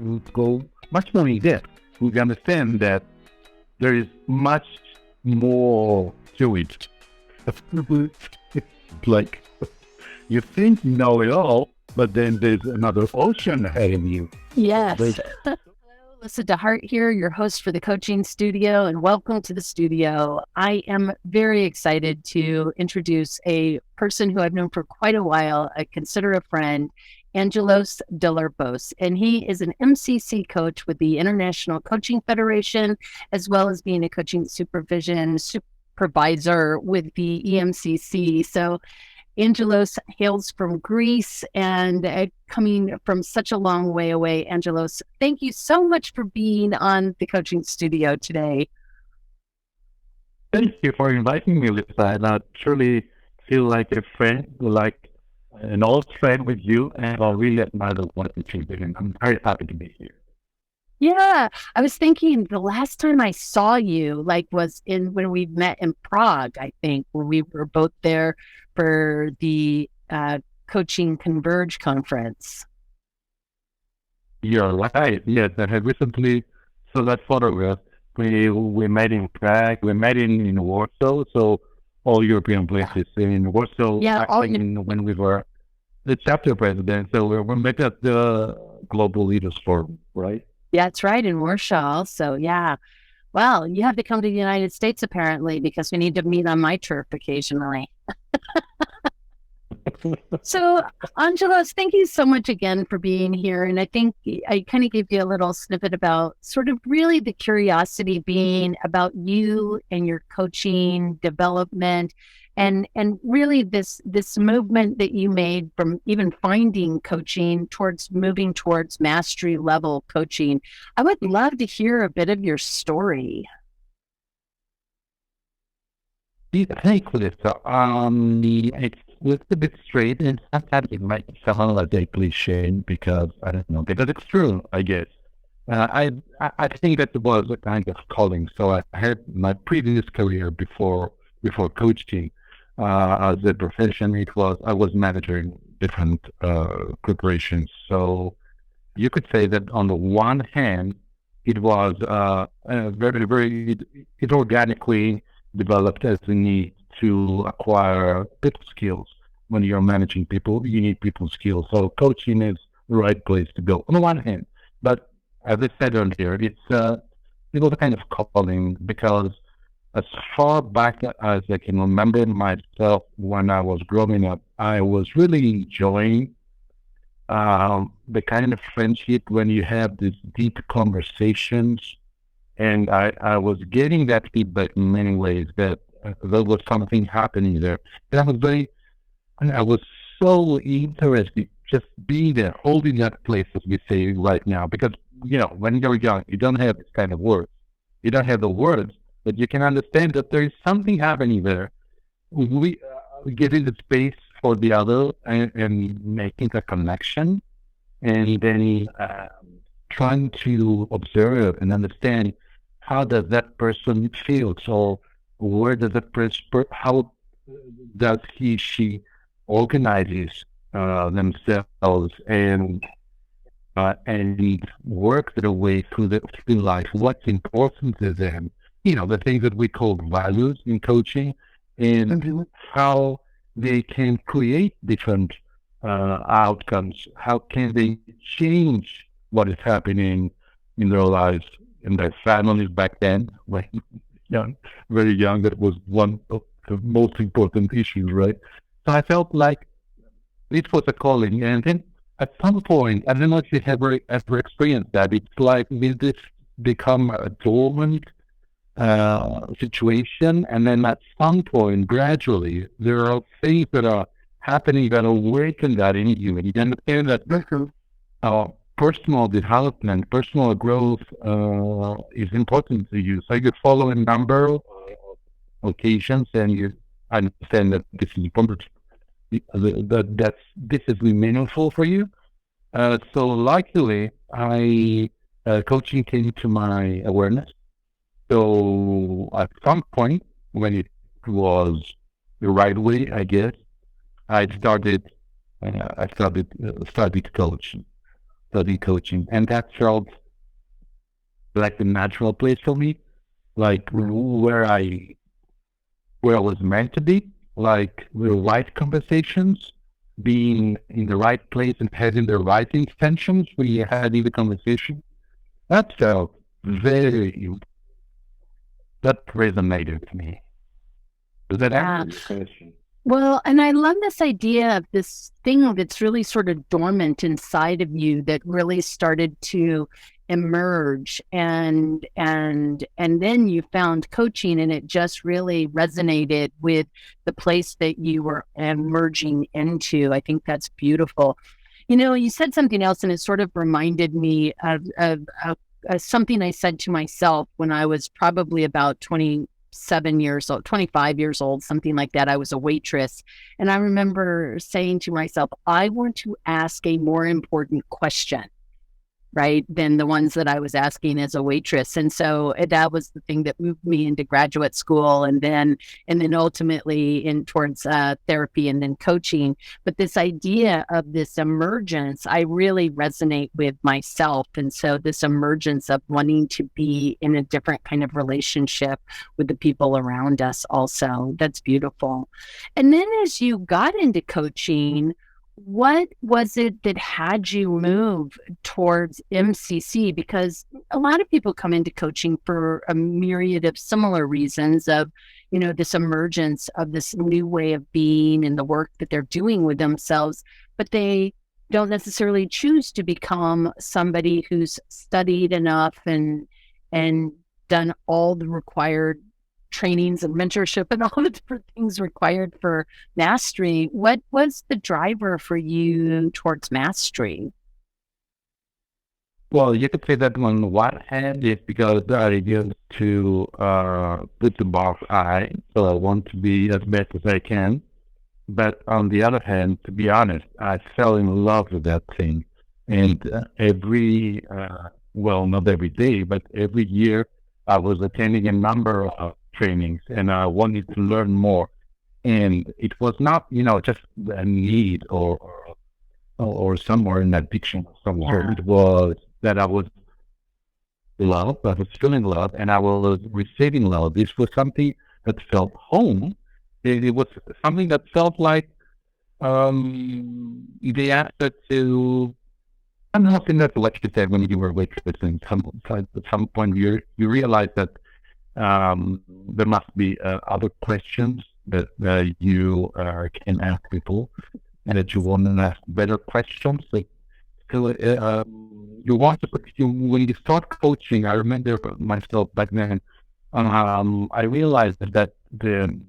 to go much more in depth. We understand that there is much more to it. It's like you think you know it all, but then there's another ocean ahead of you. Yes. Like, Hello, Alyssa DeHart here, your host for the Coaching Studio, and welcome to the studio. I am very excited to introduce a person who I've known for quite a while, I consider a friend, Angelos Delarbos, and he is an MCC coach with the International Coaching Federation, as well as being a coaching supervisor with the EMCC. So Angelos hails from Greece and coming from such a long way away. Angelos, thank you so much for being on the Coaching Studio today. thank you for inviting me, Lisa. And I truly feel like a friend, like an old friend with you, and I really admire what you're doing. I'm very happy to be here. Yeah, I was thinking the last time I saw you, was in when we met in Prague, I think, when we were both there for the Coaching Converge conference. You're right. Yes, I had recently saw that photograph. We met in Prague. We met in Warsaw. So all European places in Warsaw. Yeah, I think when we were the chapter president. So we met at the Global Leaders Forum, right? yeah, that's right, in Warsaw. So yeah. Well, you have to come to the United States apparently because we need to meet on my turf occasionally. So, Angelos, thank you so much again for being here. And I think I kind of gave you a little snippet about sort of really the curiosity being about you and your coaching development and really this movement that you made from even finding coaching towards moving towards mastery level coaching. I would love to hear a bit of your story. Thank you, Lisa. It's a bit straight, and sometimes it might sound like a cliche because I don't know, because it's true, I guess. I think that it was a kind of calling. So I had my previous career before coaching as a profession. I was managing different corporations. So you could say that on the one hand, it was it organically developed as a need to acquire people skills. When you're managing people, you need people skills. So coaching is the right place to go on the one hand. But as I said earlier, it was a kind of calling because as far back as I can remember myself when I was growing up, I was really enjoying the kind of friendship when you have these deep conversations. And I was getting that feedback in many ways that there was something happening there. And I was so interested just being there, holding that place, as we say right now, because, when you're young, you don't have this kind of words. You don't have the words, but you can understand that there is something happening there. We giving the space for the other and making a connection, and then trying to observe and understand how does that person feel. So where does that person, how does she organizes themselves and work their way through life? What's important to them? The things that we call values in coaching, and how they can create different outcomes. How can they change what is happening in their lives, in their families back then, when young, very young? That was one of the most important issues, right? So I felt like it was a calling, and then at some point, I don't know if you have ever experienced that. It's like this become a dormant situation, and then at some point, gradually, there are things that are happening that awaken that in you, and you understand that personal development, personal growth is important to you. So you follow a number of occasions, and you understand that this is important, that this is meaningful for you. So luckily, coaching came to my awareness. So at some point, when it was the right way, I guess, I started studied coaching. study coaching, and that felt like the natural place for me, like where I was meant to be, like the right conversations, being in the right place and having the right intentions when you had the conversation. That felt very, that resonated with me. Does that Yeah. answer your question? Well, and I love this idea of this thing that's really sort of dormant inside of you that really started to emerge, and then you found coaching and it just really resonated with the place that you were emerging into. I think that's beautiful. You said something else and it sort of reminded me of something I said to myself when I was probably about 27 years old, 25 years old, something like that. I was a waitress. And I remember saying to myself, I want to ask a more important question, right, than the ones that I was asking as a waitress. And so that was the thing that moved me into graduate school, and then ultimately in towards therapy and then coaching. But this idea of this emergence, I really resonate with myself. And so this emergence of wanting to be in a different kind of relationship with the people around us also, that's beautiful. And then as you got into coaching, what was it that had you move towards MCC? Because a lot of people come into coaching for a myriad of similar reasons of, this emergence of this new way of being and the work that they're doing with themselves, but they don't necessarily choose to become somebody who's studied enough and done all the required trainings and mentorship and all the different things required for mastery. What was the driver for you towards mastery? Well, you could say that on one hand, it's because the idea is to put the bar high, so I want to be as best as I can. But on the other hand, to be honest, I fell in love with that thing. And well, not every day, but every year, I was attending a number of trainings and I wanted to learn more. And it was not, just a need or somewhere in addiction or somewhere. Yeah. It was that I was loved, I was feeling love, and I was receiving love. This was something that felt home. It was something that felt like the answer to. I'm not saying that's what you said when you were waitressing. At some point, you realize that there must be other questions that you can ask people, and that you want to ask better questions. Like, so, you want to when you start coaching. I remember myself back then. I realized that the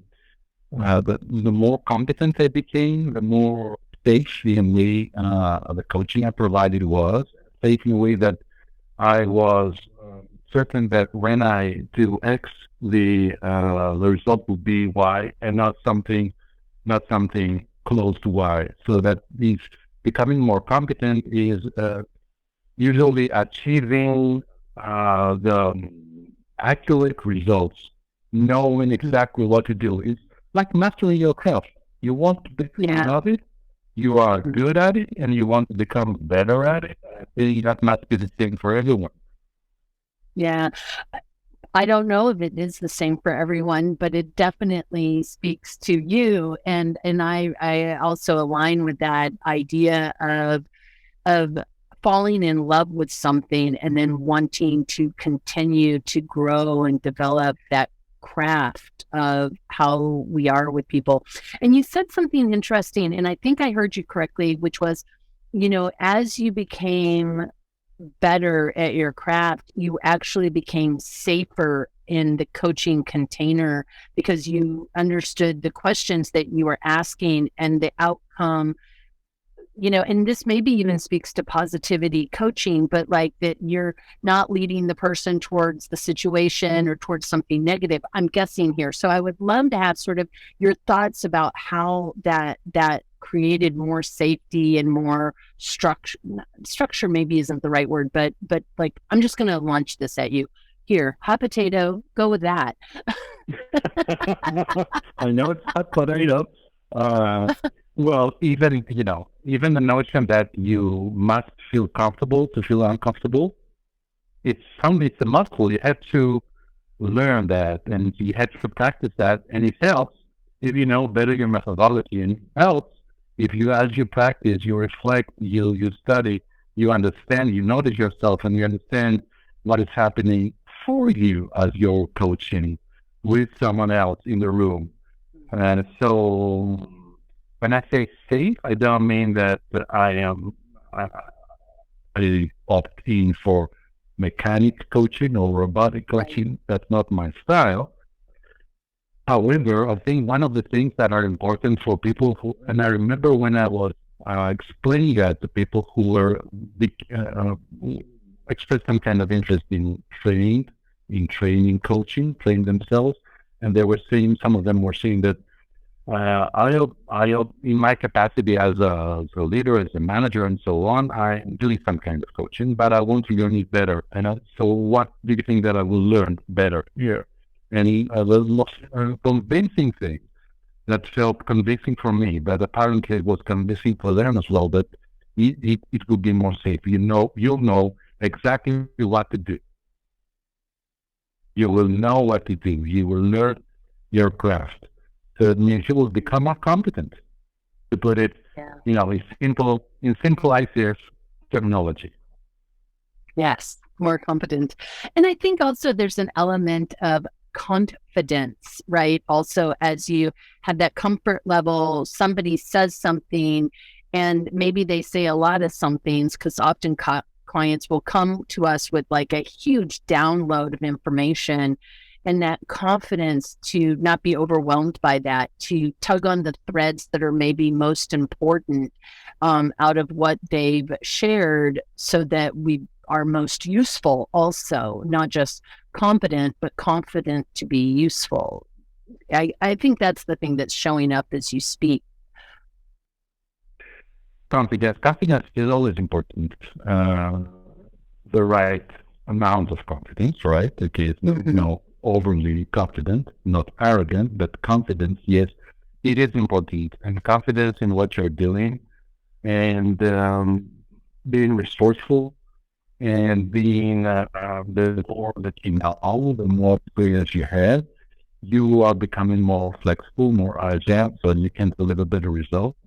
more competent I became, the more safe in way the coaching I provided was safe in a way that I was certain that when I do X, the result will be Y, and not something close to Y. So that means becoming more competent is usually achieving the accurate results, knowing exactly what to do. It's like mastering your craft. You want to be Yeah. good at it, you are good at it, and you want to become better at it. I think that must be the thing for everyone. Yeah. I don't know if it is the same for everyone, but it definitely speaks to you. And I also align with that idea of falling in love with something and then wanting to continue to grow and develop that craft of how we are with people. And you said something interesting, and I think I heard you correctly, which was, as you became better at your craft, you actually became safer in the coaching container because you understood the questions that you were asking and the outcome. And this maybe even speaks to positivity coaching, but like that you're not leading the person towards the situation or towards something negative, I'm guessing here. So I would love to have sort of your thoughts about how that created more safety and more structure. Structure maybe isn't the right word, but like, I'm just going to launch this at you. Here, hot potato, go with that. I know it's hot potato. Well, even the notion that you must feel comfortable to feel uncomfortable, it's a muscle. You have to learn that and you have to practice that. And it helps if you know better your methodology, and it helps if you, as you practice, you reflect, you study, you understand, you notice yourself, and you understand what is happening for you as you're coaching with someone else in the room. And so when I say safe, I don't mean that I, I opt in for mechanic coaching or robotic Right. coaching. That's not my style. However, I think one of the things that are important for people who, and I remember when I was explaining that to people who were expressed some kind of interest in training coaching, train themselves, and they were saying, some of them were saying that in my capacity as a leader, as a manager, and so on, I'm doing some kind of coaching, but I want to learn it better. And so, what do you think that I will learn better here? And the most convincing thing that felt convincing for me, but apparently it was convincing for them as well. That it will be more safe. You'll know exactly what to do. You will know what to do. You will learn your craft. So it means you will become more competent. To put it, Yeah. in simple ICF terminology. Yes, more competent. And I think also there's an element of confidence, right? Also, as you have that comfort level, somebody says something, and maybe they say a lot of somethings, because often clients will come to us with like a huge download of information. And that confidence to not be overwhelmed by that, to tug on the threads that are maybe most important out of what they've shared, so that we are most useful also, not just competent, but confident to be useful. I think that's the thing that's showing up as you speak. Confidence is always important. The right amount of confidence, right? Okay, no overly confident, not arrogant, but confidence. Yes, it is important, and confidence in what you're doing, and being resourceful, and being the more that you know, the more experience you have, you are becoming more flexible, more agile, so you can deliver better results.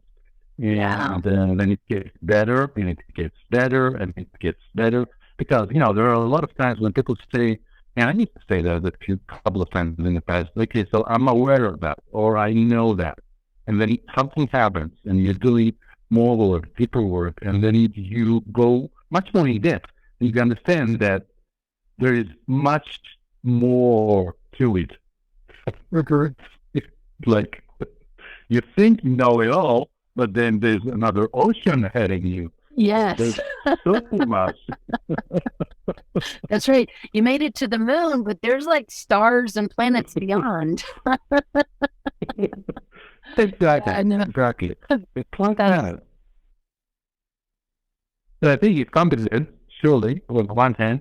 Yeah. And then it gets better, and it gets better, and it gets better. Because, there are a lot of times when people say, and I need to say that a few couple of times in the past, okay, so I'm aware of that, or I know that. And then something happens, and you're doing more work, deeper work, and then you go much more in depth. You understand that there is much more to it. It's like you think you know it all, but then there's another ocean heading you. Yes, There's so much. that's right. You made it to the moon, but there's like stars and planets beyond. Exactly. I know. Exactly. It's like That's that. So I think it's competent, surely, on one hand.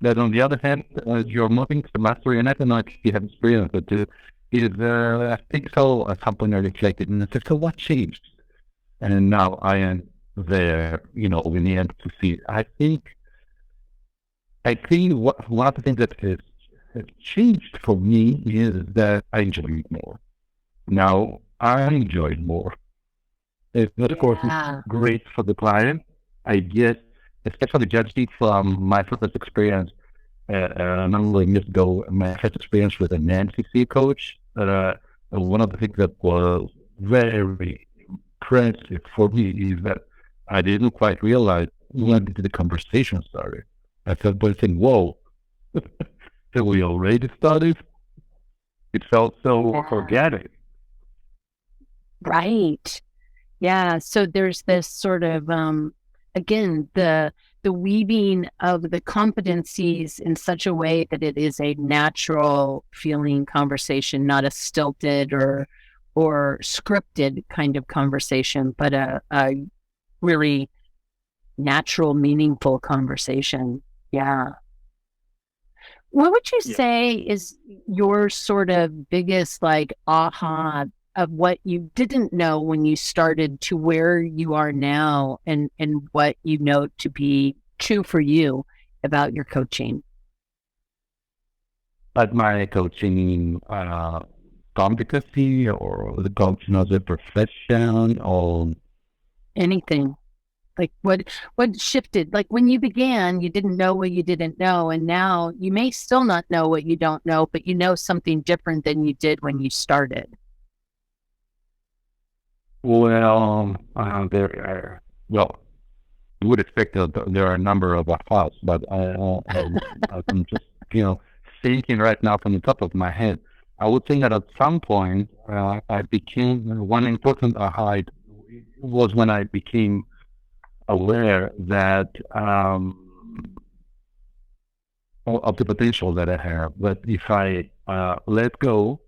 But on the other hand, you're moving to mastery, and I don't know if you have experience, but I think so. At some point, I reflected and I said, so what changed? And now I am there, in the end to see. I think one of the things that has changed for me is that I enjoy it more. Now I enjoy it more. Of course, it's yeah. great for the client. I guess, especially judging from my first experience a number of years ago, my first experience with an NCC coach. One of the things that was very impressive for me is that I didn't quite realize when did the conversation started. I felt by saying, "Whoa, so we already started." It felt so Yeah. organic. Right. Yeah. So there's this sort of again, the weaving of the competencies in such a way that it is a natural feeling conversation, not a stilted or scripted kind of conversation, but a really natural, meaningful conversation. Yeah. What would you Yeah. say is your sort of biggest like aha of what you didn't know when you started to where you are now, and what you know to be true for you about your coaching? But my coaching competency or the coaching as a profession or Anything. Like what shifted? Like when you began, you didn't know what you didn't know, and now you may still not know what you don't know, but you know something different than you did when you started. well, there are well, you would expect that there are a number of files, but I'm just thinking right now from the top of my head. I would think that at some point I became one important aha was when I became aware that of the potential that I have. But if I let go,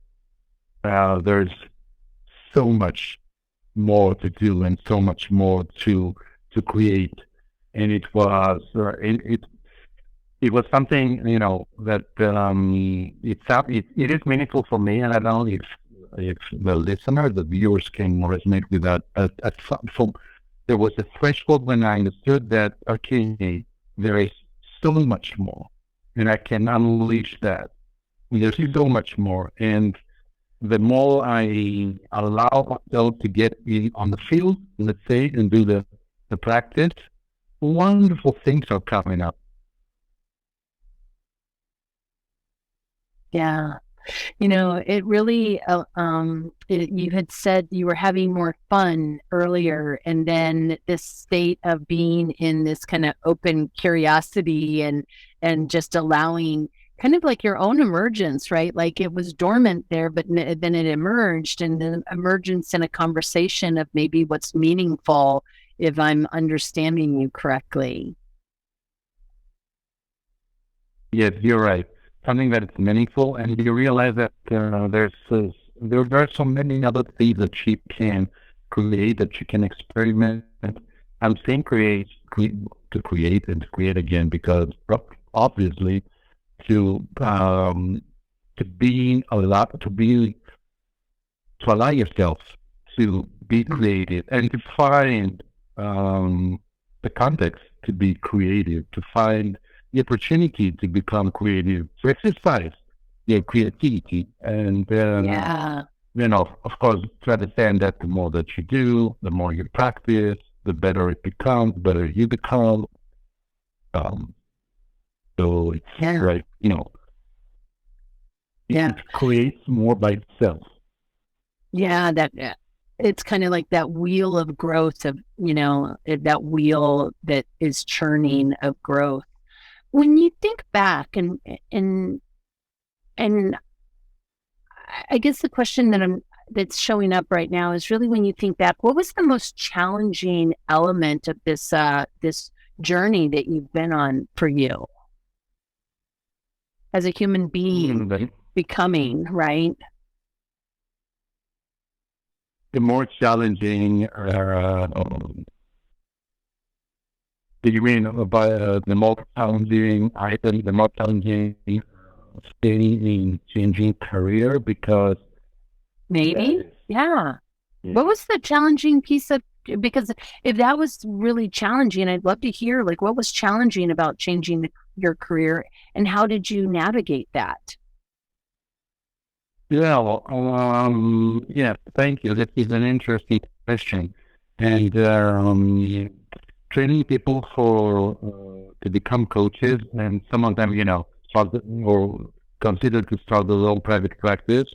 there's so much more to do and so much more to create. And it was something that it is meaningful for me, and I don't know if the listener, the viewers can resonate with that. But there was a threshold when I understood that okay, there is so much more, and I can unleash that. There's so much more, and the more I allow myself to get in on the field, let's say, and do the practice, wonderful things are coming up. Yeah. It really, you had said you were having more fun earlier, and then this state of being in this kind of open curiosity and just allowing kind of like your own emergence, right? Like it was dormant there, but then it emerged, and then emergence in a conversation of maybe what's meaningful, if I'm understanding you correctly. Yes, you're right. Something that is meaningful, and you realize that there are so many other things that you can create, that you can experiment. I'm saying to create and to create again because obviously to being allowed to allow yourself to be creative and to find the context to be creative, to find the opportunity to become creative, to exercise your creativity, and Yeah. of course, to understand that the more that you do, the more you practice, the better it becomes, the better you become. Um, so it's Yeah. right, Yeah. it creates more by itself. Yeah, it's kind of like that wheel of growth of, that wheel that is churning of growth. When you think back and I guess the question that's showing up right now is really when you think back, what was the most challenging element of this journey that you've been on for you as a human being becoming, right? The more challenging, do you mean by the more challenging item, the more challenging staying in changing career? Because Maybe, yeah. What was the challenging piece of, because if that was really challenging, I'd love to hear, like, what was challenging about changing your career, and how did you navigate that? yeah, yeah, thank you. That is an interesting question. And training people for to become coaches, and some of them, start or consider to start their own private practice.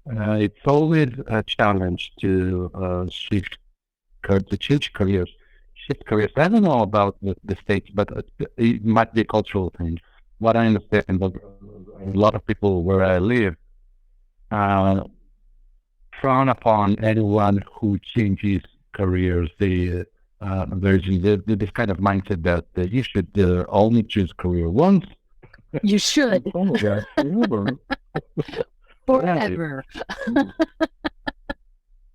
It's always a challenge to to change careers, shift careers. I don't know about the States, but it might be a cultural thing. What I understand, but a lot of people where I live uh, frown upon anyone who changes careers. There's this kind of mindset that you should only choose career once. You should. Oh, yeah, Forever.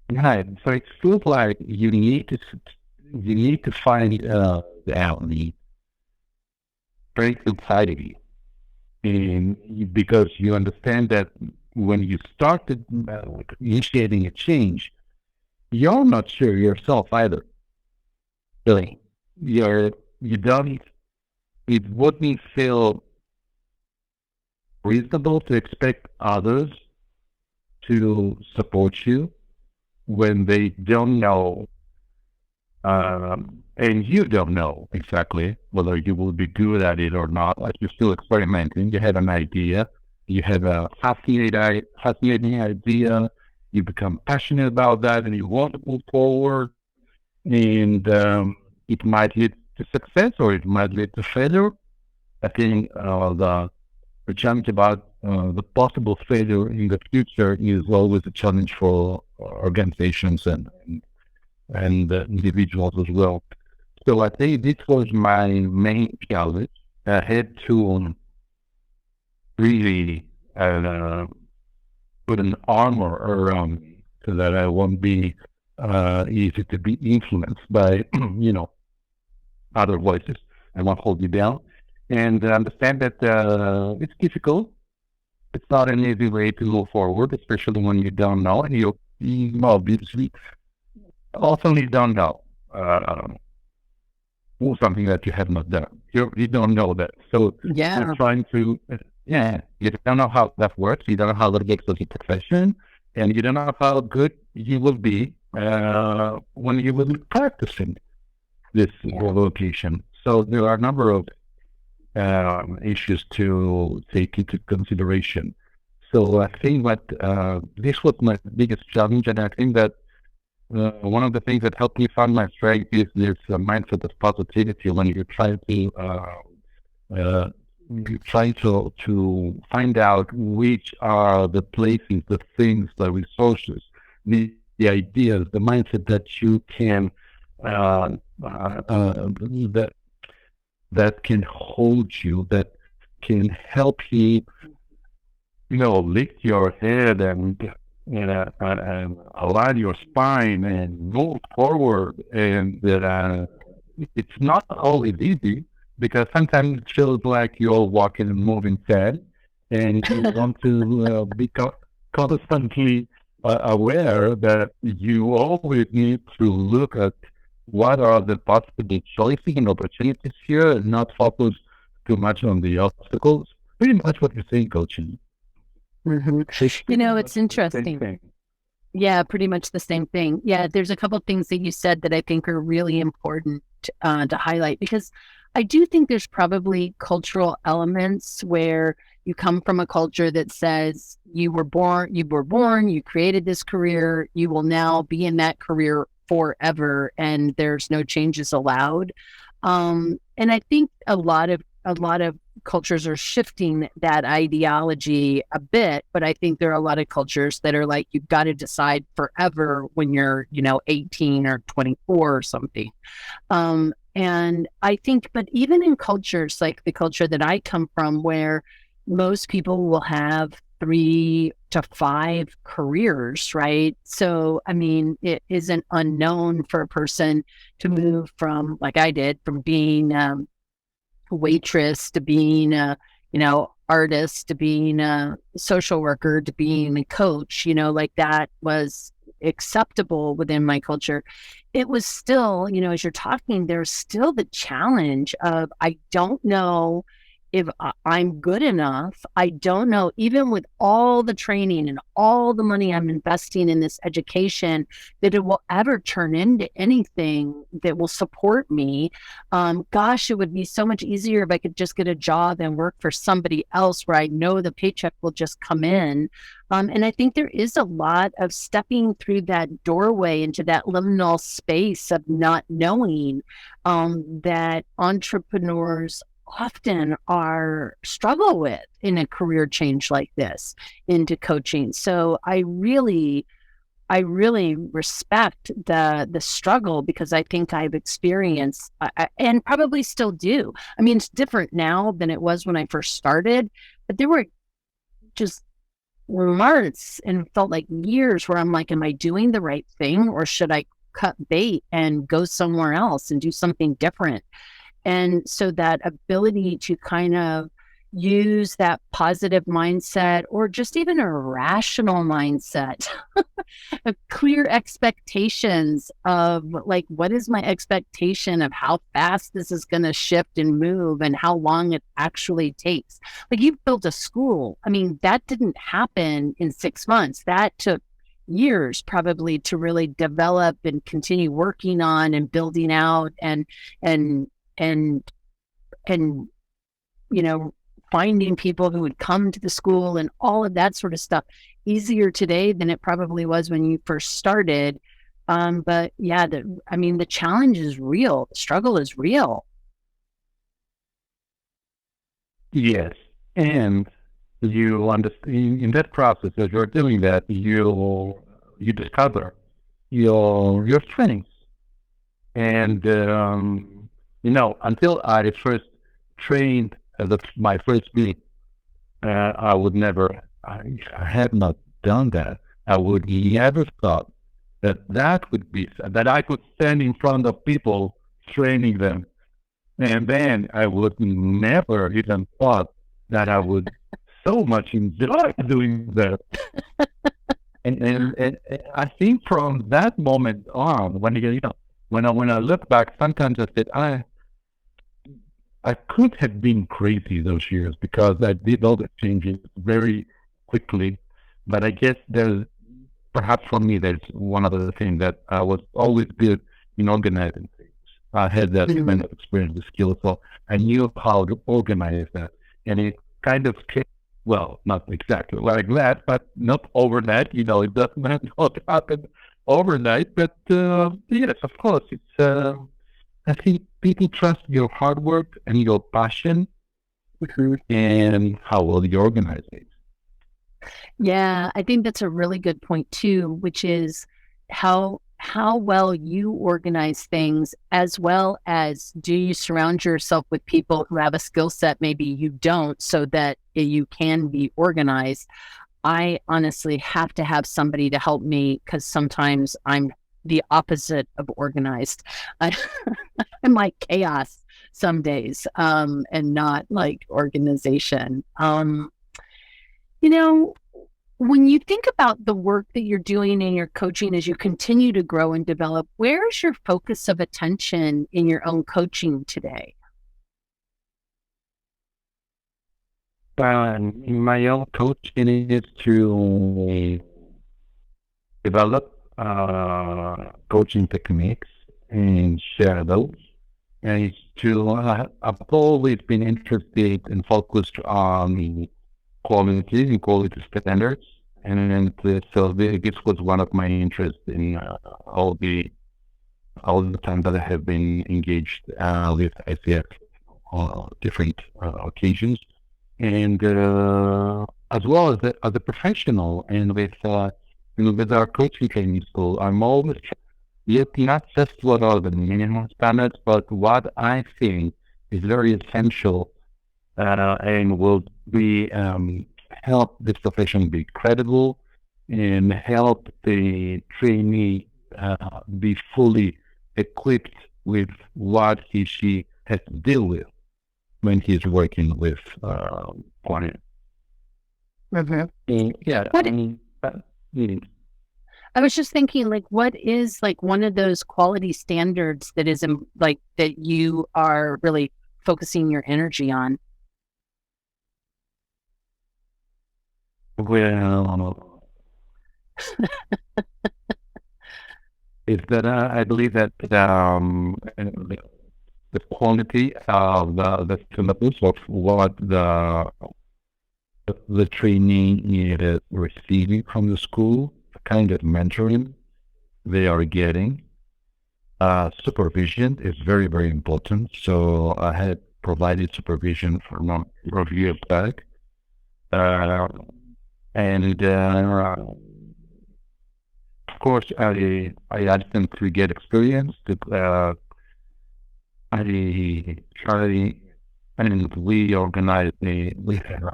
Right. So it feels like you need to find the outlet straight inside of you, and because you understand that when you started initiating a change, you're not sure yourself either. Really, you don't. It wouldn't feel reasonable to expect others to support you when they don't know, and you don't know exactly whether you will be good at it or not. Like you're still experimenting. You have an idea. You have a fascinating idea. You become passionate about that, and you want to move forward. And it might lead to success, or it might lead to failure. I think the challenge about the possible failure in the future is always a challenge for organizations and individuals as well. So I think this was my main challenge. I had to really put an armor around me so that I won't be easy to be influenced by, other voices. I won't hold you down. And understand that it's difficult. It's not an easy way to move forward, especially when you don't know, and you obviously often don't know something that you have not done. You don't know that. So you're trying to, you don't know how that works. You don't know how that gets to the profession, and you don't know how good you will be when you will be practicing this vocation. So there are a number of issues to take into consideration. So I think that this was my biggest challenge, and I think that one of the things that helped me find my strength is this mindset of positivity when you try to find out which are the places, the things, the resources, the ideas, the mindset that you can that can hold you, that can help you, lift your head and align your spine and move forward. And that it's not always easy, because sometimes it feels like you're walking and moving fast, and you want to be constantly aware that you always need to look at what are the possible choices and opportunities here, and not focus too much on the obstacles. Pretty much what you're saying, coaching. Mm-hmm. It's interesting. Yeah, pretty much the same thing. Yeah, there's a couple of things that you said that I think are really important to highlight, because I do think there's probably cultural elements where you come from a culture that says you were born, you created this career, you will now be in that career forever, and there's no changes allowed. And I think a lot of cultures are shifting that ideology a bit, but I think there are a lot of cultures that are like, you've got to decide forever when you're, 18 or 24 or something. And I think, but even in cultures like the culture that I come from, where most people will have 3 to 5 careers, right? So, I mean, it isn't unknown for a person to move from, like I did, from being a waitress to being a, artist, to being a social worker, to being a coach, like that was acceptable within my culture. It was still, as you're talking, there's still the challenge of, I don't know if I'm good enough. I don't know, even with all the training and all the money I'm investing in this education, that it will ever turn into anything that will support me. Gosh, it would be so much easier if I could just get a job and work for somebody else where I know the paycheck will just come in. And I think there is a lot of stepping through that doorway into that liminal space of not knowing, that entrepreneurs often struggle with in a career change like this into coaching. So I really respect the struggle, because I think I've experienced and probably still do. I mean, it's different now than it was when I first started, but there were just months and felt like years where I'm like, am I doing the right thing, or should I cut bait and go somewhere else and do something different? And so that ability to kind of, use that positive mindset or just even a rational mindset, of clear expectations of like, what is my expectation of how fast this is going to shift and move and how long it actually takes. Like you've built a school. I mean, that didn't happen in 6 months. That took years probably to really develop and continue working on and building out and and and you know, finding people who would come to the school and all of that sort of stuff. Easier today than it probably was when you first started. But yeah, the challenge is real. The struggle is real. Yes. And you understand in that process, as you're doing that, you discover your strengths. And until I first trained my first beat, I would never, I had not done that. I would never thought that would be that I could stand in front of people training them, and then I would never even thought that I would so much enjoy doing that. And I think from that moment on, when I look back, sometimes I said I could have been crazy those years because I did all the changes very quickly. But I guess there's perhaps for me there's one other thing that I was always good in organizing things. I had that kind of experience, the skill, so I knew how to organize that, and it kind of came, well, not exactly like that, but not overnight. It doesn't not happen overnight, but yes, of course, it's. I think people trust your hard work and your passion and how well you organize it. Yeah, I think that's a really good point too, which is how well you organize things, as well as do you surround yourself with people who have a skill set maybe you don't, so that you can be organized. I honestly have to have somebody to help me because sometimes I'm the opposite of organized. I, I'm like chaos some days, and not like organization. You know, when you think about the work that you're doing in your coaching as you continue to grow and develop, where's your focus of attention in your own coaching today? My own coaching is to develop coaching techniques and share those. And it's I've always been interested and focused on quality standards. This was one of my interests in all the time that I have been engaged with ICF on different occasions, and as well as a professional, and with our coaching training school, I'm always yet not just what are the minimum standards, but what I think is very essential and will be help this profession be credible and help the trainee be fully equipped with what she has to deal with when he's working with clients. Yeah, What I mean, I was just thinking, like, what is like one of those quality standards that is like that you are really focusing your energy on? well, is that I believe that the quality of the syllabus of what the trainee is receiving from the school, the kind of mentoring they are getting. Supervision is very, very important. So I had provided supervision for a number of years back. And of course, I asked them to get experience. I try, and we organized we have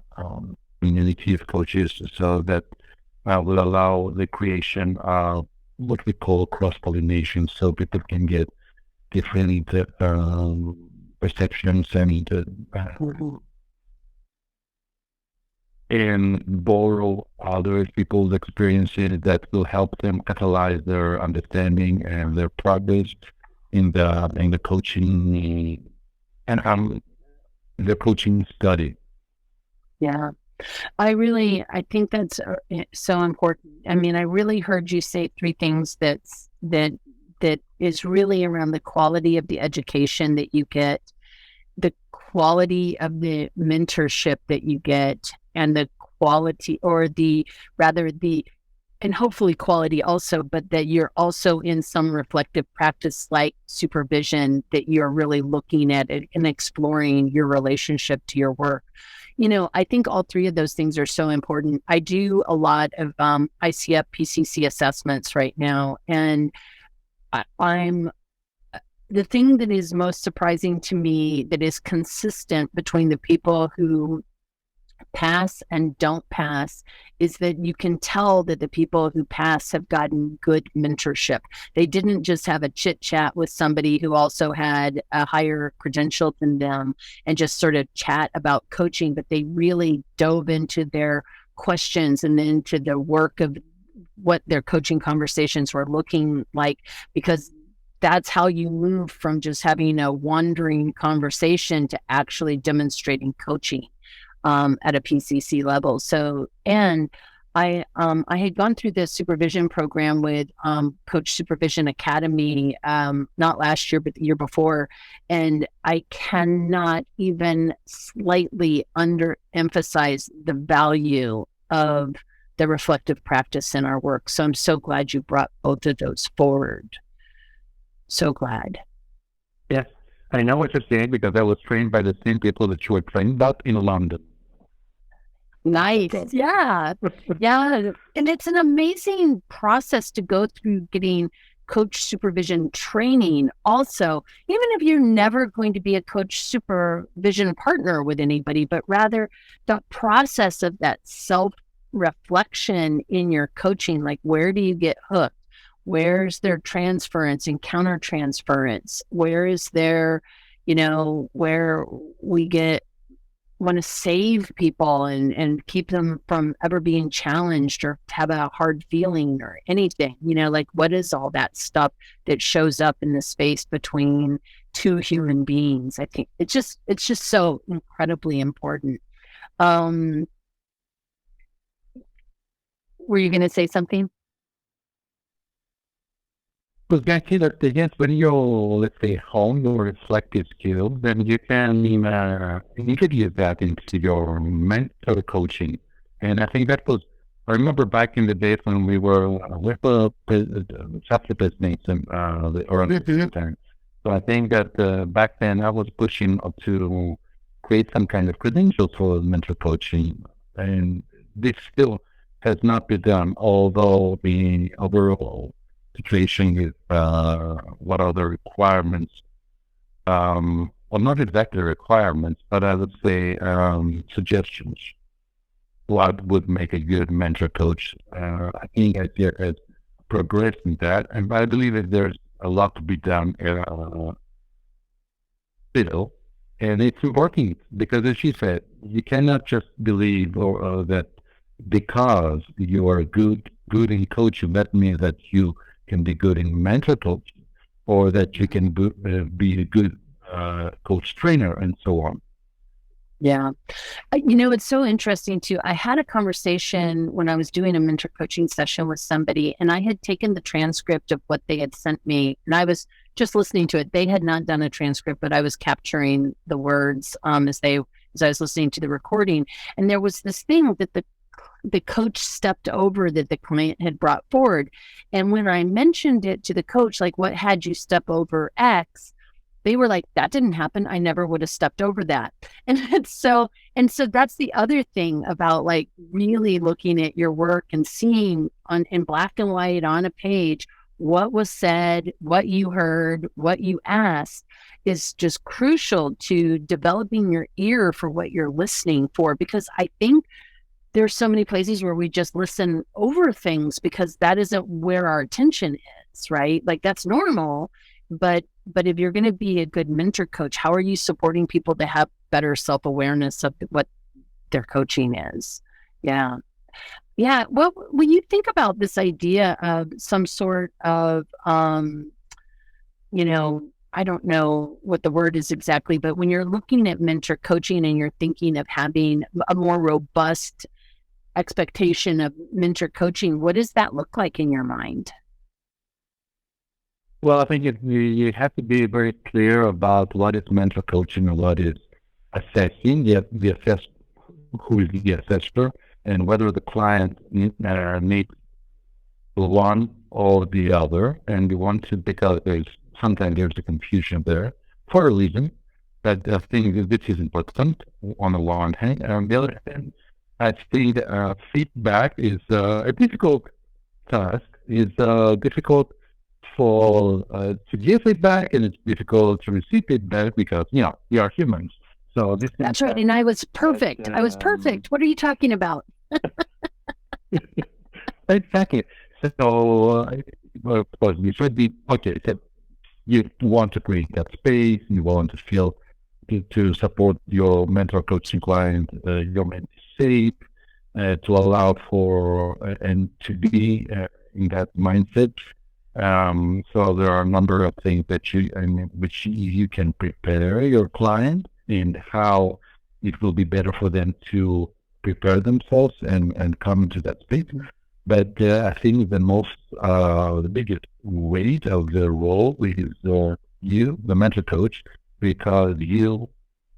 community of coaches so that will allow the creation of what we call cross pollination, so people can get different perceptions and and borrow other people's experiences that will help them catalyze their understanding and their progress in the coaching and the coaching study. Yeah. I think that's so important. I mean, I really heard you say three things that is really around the quality of the education that you get, the quality of the mentorship that you get, and the quality, or the rather the, and hopefully quality also, but that you're also in some reflective practice like supervision, that you're really looking at it and exploring your relationship to your work. I think all three of those things are so important. I do a lot of ICF PCC assessments right now, and I'm the thing that is most surprising to me, that is consistent between the people who pass and don't pass, is that you can tell that the people who pass have gotten good mentorship. They didn't just have a chit chat with somebody who also had a higher credential than them and just sort of chat about coaching, but they really dove into their questions and into the work of what their coaching conversations were looking like, because that's how you move from just having a wandering conversation to actually demonstrating coaching at a PCC level. So, and I had gone through this supervision program with Coach Supervision Academy, not last year, but the year before. And I cannot even slightly underemphasize the value of the reflective practice in our work. So I'm so glad you brought both of those forward. So glad. Yes, I know what you're saying because I was trained by the same people that you were trained about in London. Nice. Yeah. Yeah. And it's an amazing process to go through getting coach supervision training. Also, even if you're never going to be a coach supervision partner with anybody, but rather the process of that self-reflection in your coaching, like where do you get hooked? Where's their transference and counter transference? Where is there, where we want to save people and keep them from ever being challenged or have a hard feeling or anything, like what is all that stuff that shows up in the space between two human beings? I think it's just so incredibly important. Were you going to say something? Because again, when you, let's say, hone your reflective skills, then you can integrate that into your mental coaching. And I think that was, I remember back in the days when we were with chapter presidents or time. So I think that back then I was pushing to create some kind of credentials for mental coaching. And this still has not been done, although the overall situation is what are the requirements, well, not exactly requirements, but I would say suggestions. What would make a good mentor coach? I think ICF has progressed in that, and I believe that there's a lot to be done still, and it's working because, as she said, you cannot just believe that because you are good in coaching, that means that you can be good in mental coaching, or that you can be a good coach trainer, and so on. Yeah. It's so interesting too. I had a conversation when I was doing a mentor coaching session with somebody, and I had taken the transcript of what they had sent me, and I was just listening to it. They had not done a transcript, but I was capturing the words as I was listening to the recording. And there was this thing that the coach stepped over that the client had brought forward. And when I mentioned it to the coach, like, what had you step over X? They were like, that didn't happen. I never would have stepped over that. And so that's the other thing about like really looking at your work and seeing in black and white on a page, what was said, what you heard, what you asked is just crucial to developing your ear for what you're listening for. Because I think there's so many places where we just listen over things because that isn't where our attention is, right? Like that's normal. But if you're going to be a good mentor coach, how are you supporting people to have better self-awareness of what their coaching is? Yeah. Yeah. Well, when you think about this idea of some sort of, you know, I don't know what the word is exactly, but when you're looking at mentor coaching and you're thinking of having a more robust expectation of mentor coaching, what does that look like in your mind? Well, I think you have to be very clear about what is mental coaching and what is assessing. The assess who is the assessor and whether the client needs one or the other. And you want to, because sometimes there's a confusion there for a reason. But I think this is important on the one hand. On the other hand, I think feedback is a difficult task. It's difficult for to give feedback, and it's difficult to receive feedback because we are humans. So this is That's right. And I was perfect. I was perfect. What are you talking about? exactly. So well, of course, you should be okay. So you want to create that space. You want to feel to support your mentor coaching client, your mentee safe, to allow for and to be in that mindset. So there are a number of things that which you can prepare your client and how it will be better for them to prepare themselves and come into that space. But I think the biggest weight of the role is you, the mentor coach, because you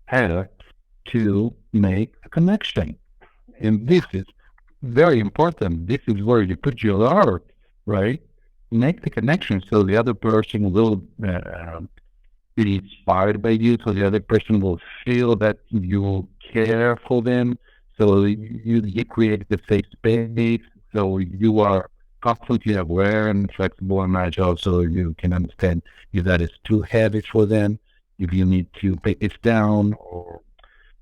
have to make a connection. And this is very important. This is where you put your heart, right? Make the connection so the other person will be inspired by you, so the other person will feel that you care for them. So you create the safe space, so you are constantly aware and flexible and agile, so you can understand if that is too heavy for them, if you need to take this down, or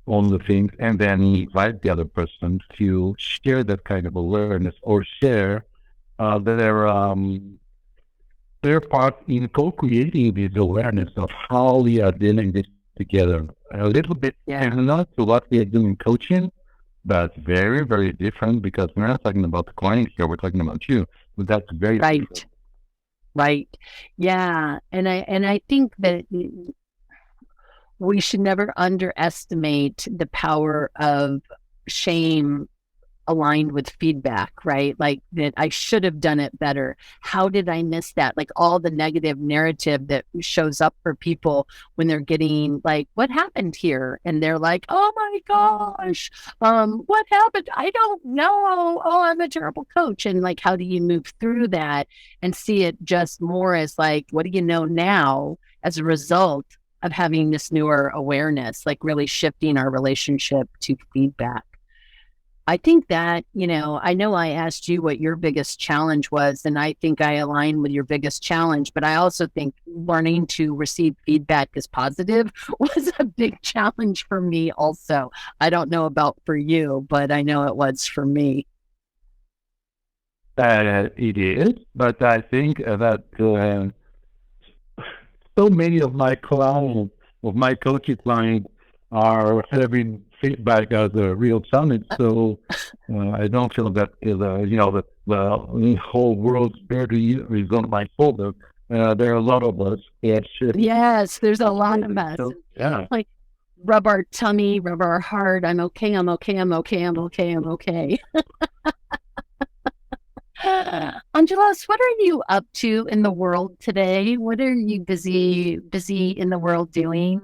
all the things, and then invite the other person to share that kind of awareness or share their part in co-creating this awareness of how we are dealing this together. A little bit similar to what we are doing in coaching, but very, very different because we're not talking about the client here, we're talking about you. But that's very different. Right. Yeah. And I think that we should never underestimate the power of shame aligned with feedback, right? Like that I should have done it better. How did I miss that? Like all the negative narrative that shows up for people when they're getting like, what happened here? And they're like, oh my gosh, what happened? I don't know. Oh, I'm a terrible coach. And like, how do you move through that and see it just more as like, what do you know now as a result of having this newer awareness, like really shifting our relationship to feedback? I think that, I know I asked you what your biggest challenge was, and I think I align with your biggest challenge, but I also think learning to receive feedback as positive was a big challenge for me also. I don't know about for you, but I know it was for me. It is, but I think that so many of my clients, of my coaching clients, are having feedback as a real challenge. So I don't feel that that the whole world's dirty is on my shoulder. There are a lot of us. Yes, there's a lot of us. So, yeah. Like rub our tummy, rub our heart. I'm okay. I'm okay. I'm okay. I'm okay. I'm okay. Angelos, what are you up to in the world today? What are you busy in the world doing?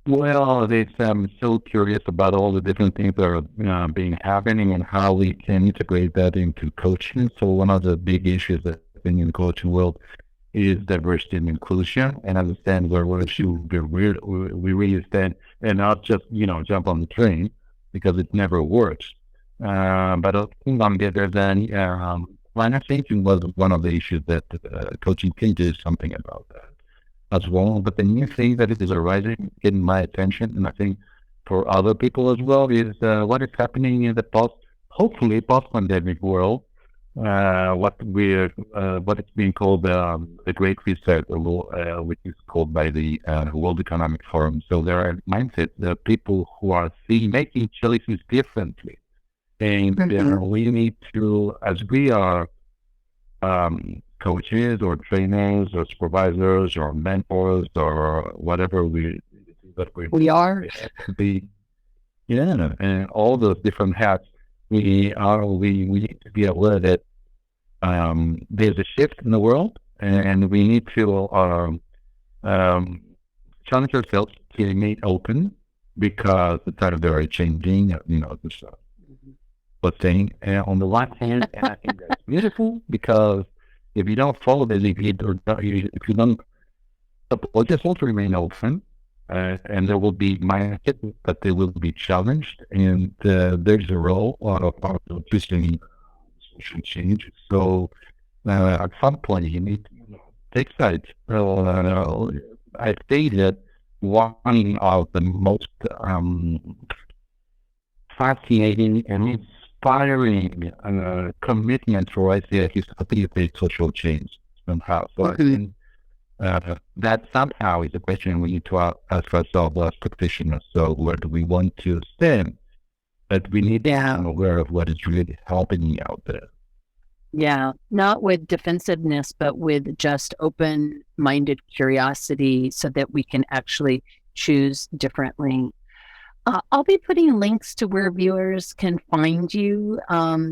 Well, I'm so curious about all the different things that are being happening and how we can integrate that into coaching. So one of the big issues that in the coaching world is diversity and inclusion, and understand where we really stand, and not just jump on the train because it never works. But I think on the other hand, climate thinking was one of the issues that coaching can do something about that as well. But the new thing that is arising in my attention, and I think for other people as well, is what is happening in the hopefully post-pandemic world, what it's being called the Great Reset, which is called by the World Economic Forum. So there are mindsets, there are people who are making choices differently, and we need to, as we are coaches or trainers or supervisors or mentors or whatever we are. have to be, and all those different hats. We need to be aware that there's a shift in the world, and we need to challenge ourselves to remain open because the times are changing. This was saying. On the one hand, and I think that's beautiful because if you don't follow the lead or if you don't, just want to remain open. And there will be markets, but they will be challenged, and there's a role of pushing social change. So at some point, you need to take sides. I say that one of the most fascinating and inspiring commitment for ICF is to facilitate social change somehow. So I think that somehow is a question we need to ask ourselves as practitioners. So where do we want to stand? But we need to be aware of what is really happening out there. Yeah, not with defensiveness, but with just open-minded curiosity so that we can actually choose differently. I'll be putting links to where viewers can find you.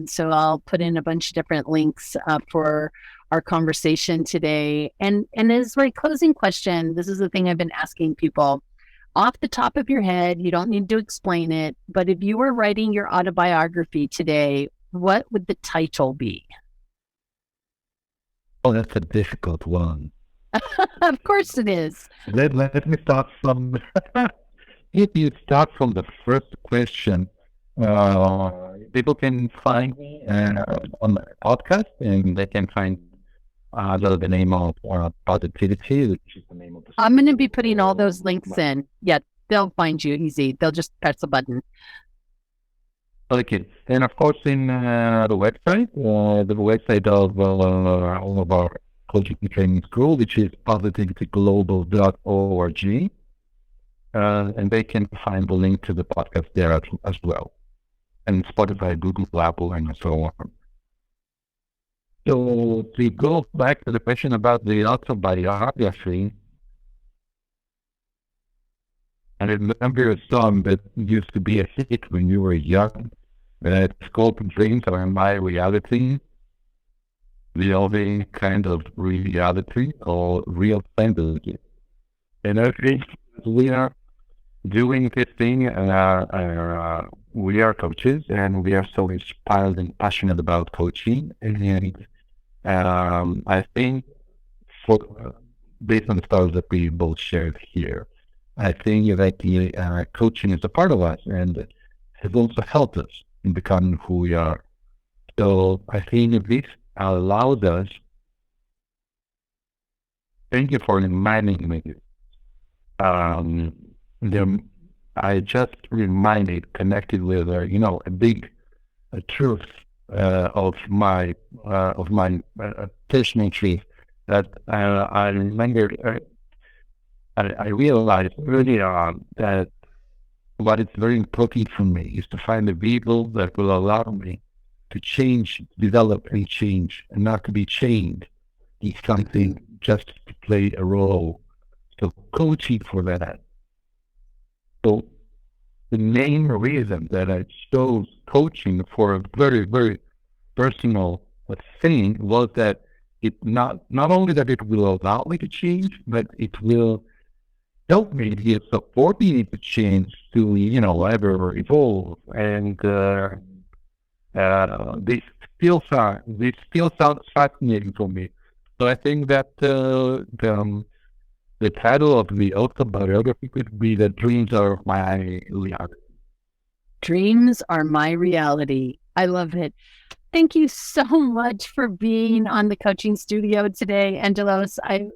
So I'll put in a bunch of different links for our conversation today. And as my closing question, this is the thing I've been asking people. Off the top of your head, you don't need to explain it, but if you were writing your autobiography today, what would the title be? Oh, that's a difficult one. Of course it is. Let me start from... If you start from the first question, people can find me on my podcast, and they can find the name of Positivity, which is the name of the... I'm going to be putting all those links in. Yeah, they'll find you easy. They'll just press a button. Okay. And of course, in the website of all of our coaching training school, which is positivityglobal.org. And they can find the link to the podcast there as well. And Spotify, Google, Apple, and so on. So to go back to the question about the autobiography, and I remember a song that used to be a hit when you were young. It's called Dreams Are My Reality. The only kind of reality or real fantasy. And I think we are doing this thing, we are coaches, and we are so inspired and passionate about coaching. And I think, based on the stories that we both shared here, I think that coaching is a part of us, and has also helped us in becoming who we are. So I think this allows us. Thank you for reminding me. I just connected with a big truth of my personal truth that I remember. I realized early on that what is very important for me is to find the people that will allow me to change, develop, and change, and not to be chained in something just to play a role. So coaching for that. So the main reason that I chose coaching for a very, very personal thing was that it not only that it will allow me to change, but it will help me to support me to change to, ever evolve. And this still sounds fascinating for me. So I think that the title of the autobiography could be "The Dreams Are My Reality." Dreams are my reality. I love it. Thank you so much for being on the coaching studio today, Angelos. I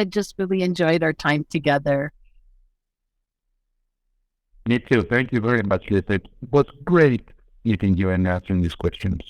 just really enjoyed our time together. Me too. Thank you very much, Liz. It was great meeting you and answering these questions.